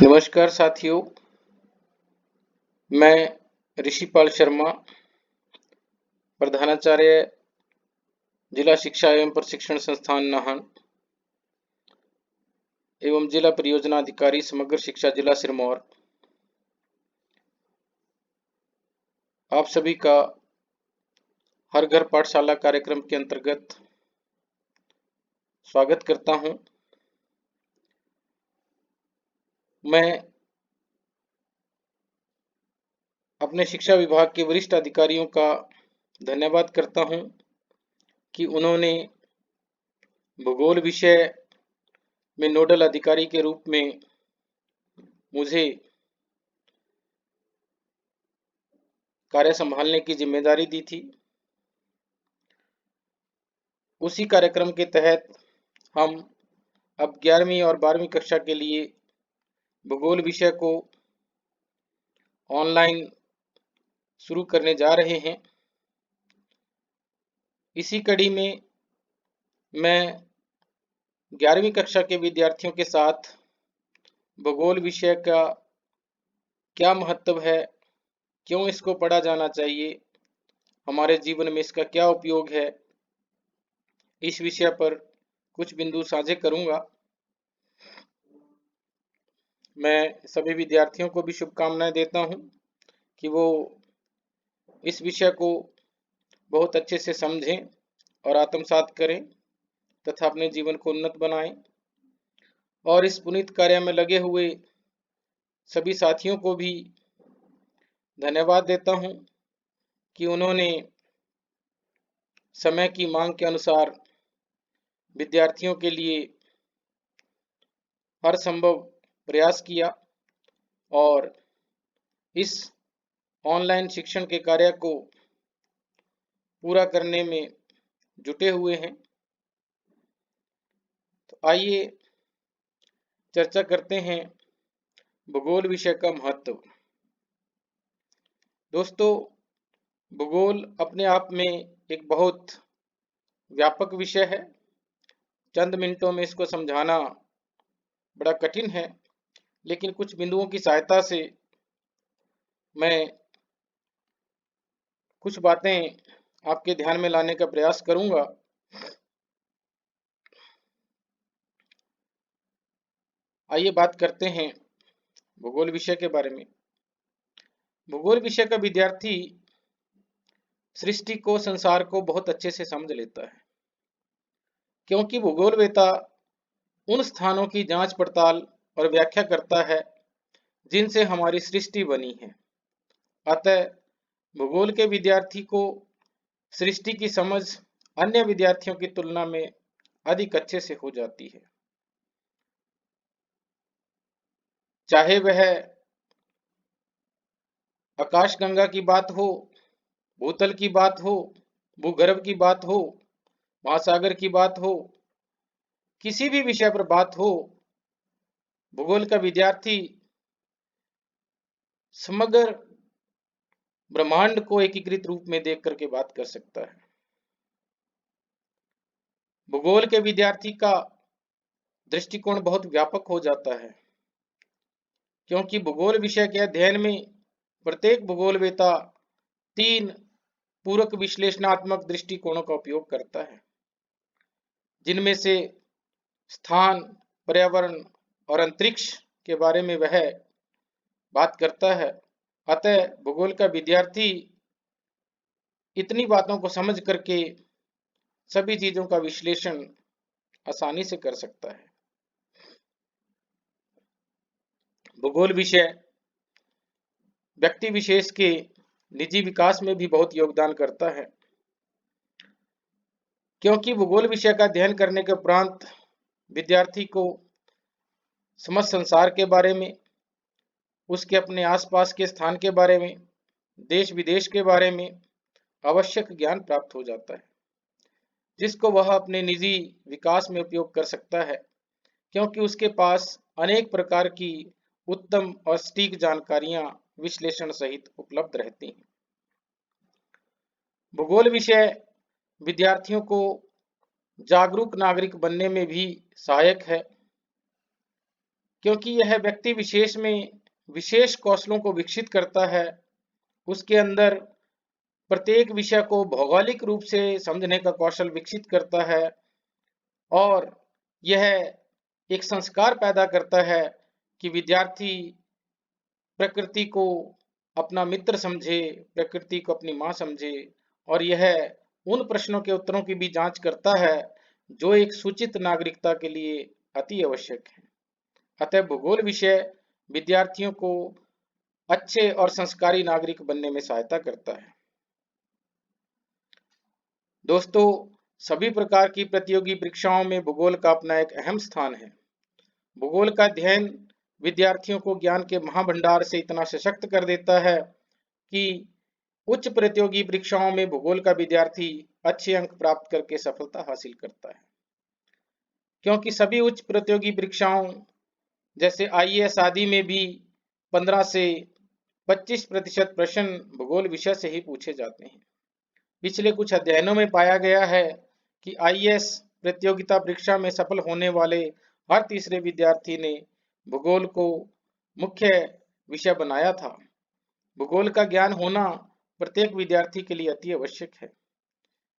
नमस्कार साथियों, मैं ऋषिपाल शर्मा, प्रधानाचार्य जिला शिक्षा एवं प्रशिक्षण संस्थान नाहन एवं जिला परियोजना अधिकारी समग्र शिक्षा जिला सिरमौर आप सभी का हर घर पाठशाला कार्यक्रम के अंतर्गत स्वागत करता हूं। मैं अपने शिक्षा विभाग के वरिष्ठ अधिकारियों का धन्यवाद करता हूं कि उन्होंने भूगोल विषय में नोडल अधिकारी के रूप में मुझे कार्य संभालने की जिम्मेदारी दी थी। उसी कार्यक्रम के तहत हम अब 11वीं और 12वीं कक्षा के लिए भूगोल विषय को ऑनलाइन शुरू करने जा रहे हैं। इसी कड़ी में मैं 11वीं कक्षा के विद्यार्थियों के साथ भूगोल विषय का क्या महत्व है, क्यों इसको पढ़ा जाना चाहिए, हमारे जीवन में इसका क्या उपयोग है, इस विषय पर कुछ बिंदु साझे करूंगा। मैं सभी विद्यार्थियों को भी शुभकामनाएं देता हूं कि वो इस विषय को बहुत अच्छे से समझें और आत्मसात करें तथा अपने जीवन को उन्नत बनाएं। और इस पुनीत कार्य में लगे हुए सभी साथियों को भी धन्यवाद देता हूं कि उन्होंने समय की मांग के अनुसार विद्यार्थियों के लिए हर संभव प्रयास किया और इस ऑनलाइन शिक्षण के कार्य को पूरा करने में जुटे हुए हैं। तो आइए चर्चा करते हैं भूगोल विषय का महत्व। दोस्तों, भूगोल अपने आप में एक बहुत व्यापक विषय है। चंद मिनटों में इसको समझाना बड़ा कठिन है, लेकिन कुछ बिंदुओं की सहायता से मैं कुछ बातें आपके ध्यान में लाने का प्रयास करूंगा। आइए बात करते हैं भूगोल विषय के बारे में। भूगोल विषय का विद्यार्थी सृष्टि को, संसार को बहुत अच्छे से समझ लेता है, क्योंकि भूगोलवेत्ता उन स्थानों की जांच पड़ताल और व्याख्या करता है जिनसे हमारी सृष्टि बनी है। अतः भूगोल के विद्यार्थी को सृष्टि की समझ अन्य विद्यार्थियों की तुलना में अधिक अच्छे से हो जाती है। चाहे वह आकाशगंगा की बात हो, भूतल की बात हो, भूगर्भ की बात हो, महासागर की बात हो, किसी भी विषय पर बात हो, भूगोल का विद्यार्थी समग्र ब्रह्मांड को एकीकृत रूप में देख करके बात कर सकता है। भूगोल के विद्यार्थी का दृष्टिकोण बहुत व्यापक हो जाता है, क्योंकि भूगोल विषय के अध्ययन में प्रत्येक भूगोलवेत्ता 3 पूरक विश्लेषणात्मक दृष्टिकोणों का उपयोग करता है, जिनमें से स्थान, पर्यावरण और अंतरिक्ष के बारे में वह बात करता है। अतः भूगोल का विद्यार्थी इतनी बातों को समझ करके सभी चीजों का विश्लेषण आसानी से कर सकता है। भूगोल विषय व्यक्ति विशेष के निजी विकास में भी बहुत योगदान करता है, क्योंकि भूगोल विषय का अध्ययन करने के उपरांत विद्यार्थी को समस्त संसार के बारे में, उसके अपने आसपास के स्थान के बारे में, देश विदेश के बारे में आवश्यक ज्ञान प्राप्त हो जाता है, जिसको वह अपने निजी विकास में उपयोग कर सकता है, क्योंकि उसके पास अनेक प्रकार की उत्तम और सटीक जानकारियां विश्लेषण सहित उपलब्ध रहती हैं। भूगोल विषय विद्यार्थियों को जागरूक नागरिक बनने में भी सहायक है, क्योंकि यह व्यक्ति विशेष में विशेष कौशलों को विकसित करता है। उसके अंदर प्रत्येक विषय को भौगोलिक रूप से समझने का कौशल विकसित करता है और यह एक संस्कार पैदा करता है कि विद्यार्थी प्रकृति को अपना मित्र समझे, प्रकृति को अपनी माँ समझे और यह उन प्रश्नों के उत्तरों की भी जांच करता है जो एक सूचित नागरिकता के लिए अति आवश्यक है। अतः भूगोल विषय विद्यार्थियों को अच्छे और संस्कारी नागरिक बनने में सहायता करता है। दोस्तों, सभी प्रकार की प्रतियोगी परीक्षाओं में भूगोल का अपना एक अहम स्थान है। भूगोल का अध्ययन विद्यार्थियों को ज्ञान के महाभंडार से इतना सशक्त कर देता है कि उच्च प्रतियोगी परीक्षाओं में भूगोल का विद्यार्थी अच्छे अंक प्राप्त करके सफलता हासिल करता है। क्योंकि सभी उच्च प्रतियोगी परीक्षाओं जैसे आईएएस आदि में भी 15 से 25% प्रश्न भूगोल विषय से ही पूछे जाते हैं। पिछले कुछ अध्ययनों में पाया गया है कि आईएएस प्रतियोगिता परीक्षा में सफल होने वाले हर तीसरे विद्यार्थी ने भूगोल को मुख्य विषय बनाया था। भूगोल का ज्ञान होना प्रत्येक विद्यार्थी के लिए अति आवश्यक है,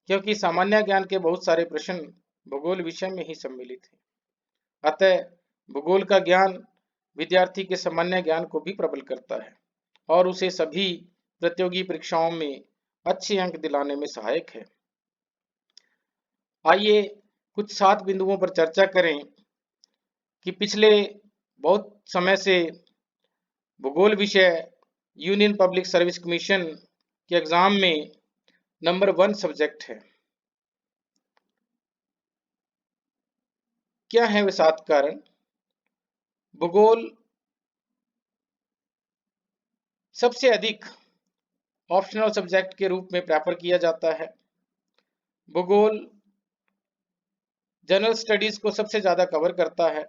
क्योंकि सामान्य ज्ञान के बहुत सारे प्रश्न भूगोल विषय में ही सम्मिलित हैं। अतः भूगोल का ज्ञान विद्यार्थी के सामान्य ज्ञान को भी प्रबल करता है और उसे सभी प्रतियोगी परीक्षाओं में अच्छे अंक दिलाने में सहायक है। आइए कुछ 7 बिंदुओं पर चर्चा करें कि पिछले बहुत समय से भूगोल विषय यूनियन पब्लिक सर्विस कमीशन के एग्जाम में नंबर 1 सब्जेक्ट है। क्या है वे 7 कारण? भूगोल सबसे अधिक ऑप्शनल सब्जेक्ट के रूप में प्रेफर किया जाता है। भूगोल जनरल स्टडीज को सबसे ज्यादा कवर करता है।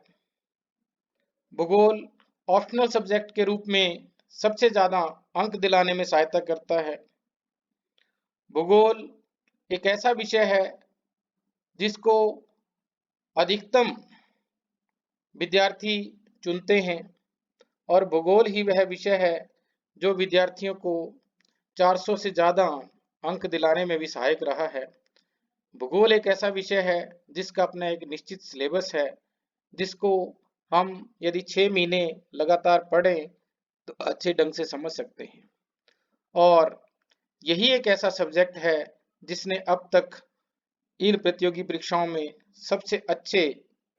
भूगोल ऑप्शनल सब्जेक्ट के रूप में सबसे ज्यादा अंक दिलाने में सहायता करता है। भूगोल एक ऐसा विषय है जिसको अधिकतम विद्यार्थी चुनते हैं और भूगोल ही वह विषय है जो विद्यार्थियों को 400 से ज्यादा अंक दिलाने में भी सहायक रहा है। भूगोल एक ऐसा विषय है जिसका अपना एक निश्चित सिलेबस है, जिसको हम यदि 6 महीने लगातार पढ़ें तो अच्छे ढंग से समझ सकते हैं। और यही एक ऐसा सब्जेक्ट है जिसने अब तक इन प्रतियोगी परीक्षाओं में सबसे अच्छे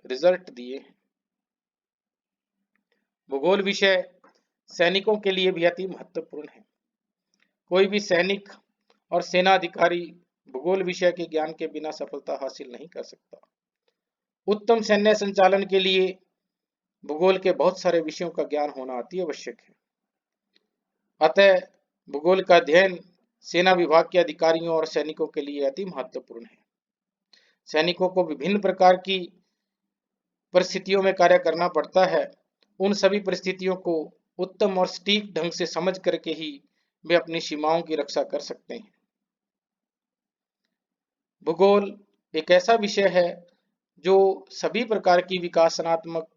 रिजल्ट दिए हैं। भूगोल विषय सैनिकों के लिए भी अति महत्वपूर्ण है। कोई भी सैनिक और सेना अधिकारी भूगोल विषय के ज्ञान के बिना सफलता हासिल नहीं कर सकता। उत्तम सैन्य संचालन के लिए भूगोल के बहुत सारे विषयों का ज्ञान होना अति आवश्यक है। अतः भूगोल का अध्ययन सेना विभाग के अधिकारियों और सैनिकों के लिए अति महत्वपूर्ण है। सैनिकों को विभिन्न प्रकार की परिस्थितियों में कार्य करना पड़ता है। उन सभी परिस्थितियों को उत्तम और सटीक ढंग से समझ करके ही वे अपनी सीमाओं की रक्षा कर सकते हैं। भूगोल एक ऐसा विषय है जो सभी प्रकार की विकासात्मक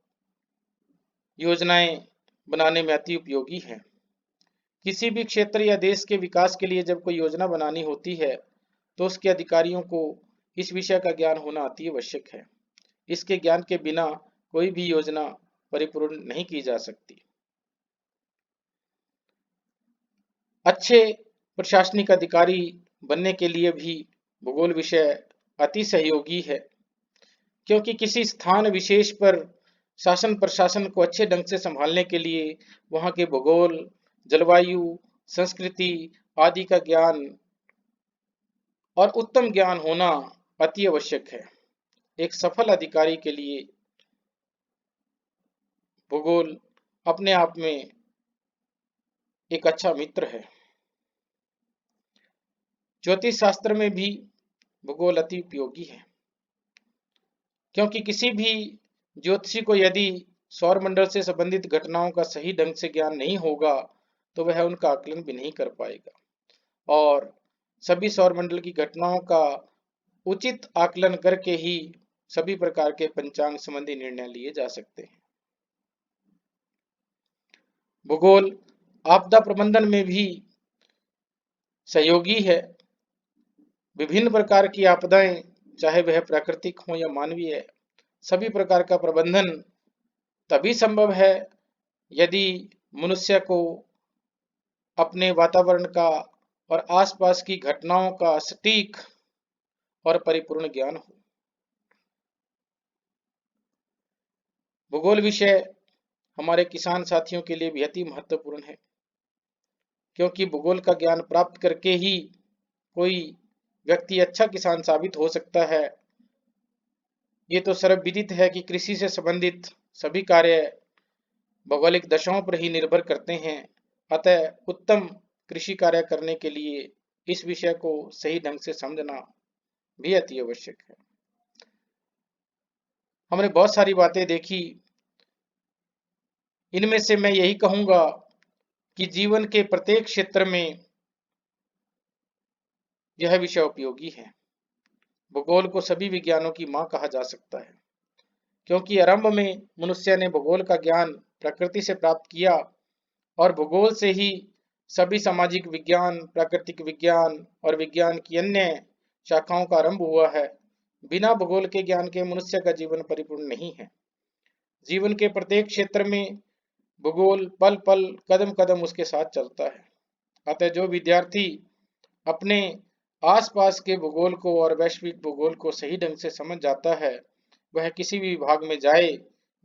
योजनाएं बनाने में अति उपयोगी है। किसी भी क्षेत्र या देश के विकास के लिए जब कोई योजना बनानी होती है तो उसके अधिकारियों को इस विषय का ज्ञान होना अति आवश्यक है। इसके ज्ञान के बिना कोई भी योजना परिपूर्ण नहीं की जा सकती। अच्छे प्रशासनिक अधिकारी बनने के लिए भी भूगोल विषय अति सहयोगी है, क्योंकि किसी स्थान विशेष पर शासन प्रशासन को अच्छे ढंग से संभालने के लिए वहां के भूगोल, जलवायु, संस्कृति आदि का ज्ञान और उत्तम ज्ञान होना अति आवश्यक है। एक सफल अधिकारी के लिए भूगोल अपने आप में एक अच्छा मित्र है। ज्योतिष शास्त्र में भी भूगोल अति उपयोगी है, क्योंकि किसी भी ज्योतिषी को यदि सौर मंडल से संबंधित घटनाओं का सही ढंग से ज्ञान नहीं होगा तो वह उनका आकलन भी नहीं कर पाएगा और सभी सौर मंडल की घटनाओं का उचित आकलन करके ही सभी प्रकार के पंचांग संबंधी निर्णय लिए जा सकते हैं। भूगोल आपदा प्रबंधन में भी सहयोगी है। विभिन्न प्रकार की आपदाएं, चाहे वह प्राकृतिक हो या मानवीय, सभी प्रकार का प्रबंधन तभी संभव है यदि मनुष्य को अपने वातावरण का और आसपास की घटनाओं का सटीक और परिपूर्ण ज्ञान हो। भूगोल विषय हमारे किसान साथियों के लिए बेहद ही महत्वपूर्ण है, क्योंकि भूगोल का ज्ञान प्राप्त करके ही कोई व्यक्ति अच्छा किसान साबित हो सकता है। ये तो सर्वविदित है कि कृषि से संबंधित सभी कार्य भौगोलिक दशाओं पर ही निर्भर करते हैं। अतः उत्तम कृषि कार्य करने के लिए इस विषय को सही ढंग से समझना भी अति आवश्यक है। हमने बहुत सारी बातें देखी, इनमें से मैं यही कहूंगा कि जीवन के प्रत्येक क्षेत्र में यह विषय उपयोगी है। भूगोल को सभी विज्ञानों की मां कहा जा सकता है, क्योंकि आरंभ में मनुष्य ने भूगोल का ज्ञान प्रकृति से प्राप्त किया और भूगोल से ही सभी सामाजिक विज्ञान, प्राकृतिक विज्ञान और विज्ञान की अन्य शाखाओं का आरंभ हुआ है। बिना भूगोल के ज्ञान के मनुष्य का जीवन परिपूर्ण नहीं है। जीवन के प्रत्येक क्षेत्र में भूगोल पल पल, कदम कदम उसके साथ चलता है। अतः जो विद्यार्थी अपने आसपास के भूगोल को और वैश्विक भूगोल को सही ढंग से समझ जाता है, वह किसी भी विभाग में जाए,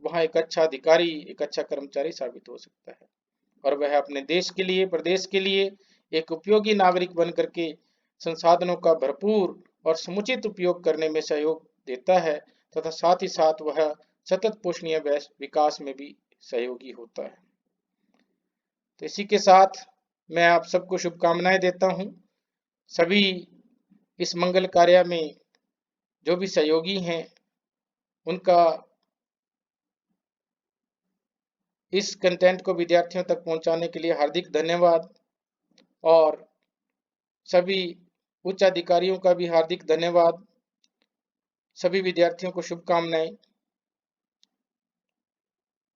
वहां एक अच्छा अधिकारी, एक अच्छा कर्मचारी साबित हो सकता है और वह अपने देश के लिए, प्रदेश के लिए एक उपयोगी नागरिक बन करके संसाधनों का भरपूर और समुचित उपयोग करने में सहयोग देता है तथा साथ ही साथ वह सतत पोषणीय विकास में भी सहयोगी होता है। तो इसी के साथ मैं आप सबको शुभकामनाएं देता हूं। सभी इस मंगल कार्य में जो भी सहयोगी हैं, उनका इस कंटेंट को विद्यार्थियों तक पहुंचाने के लिए हार्दिक धन्यवाद और सभी उच्च अधिकारियों का भी हार्दिक धन्यवाद। सभी विद्यार्थियों को शुभकामनाएं।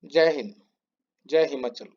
जय हिंद, जय हिमाचल।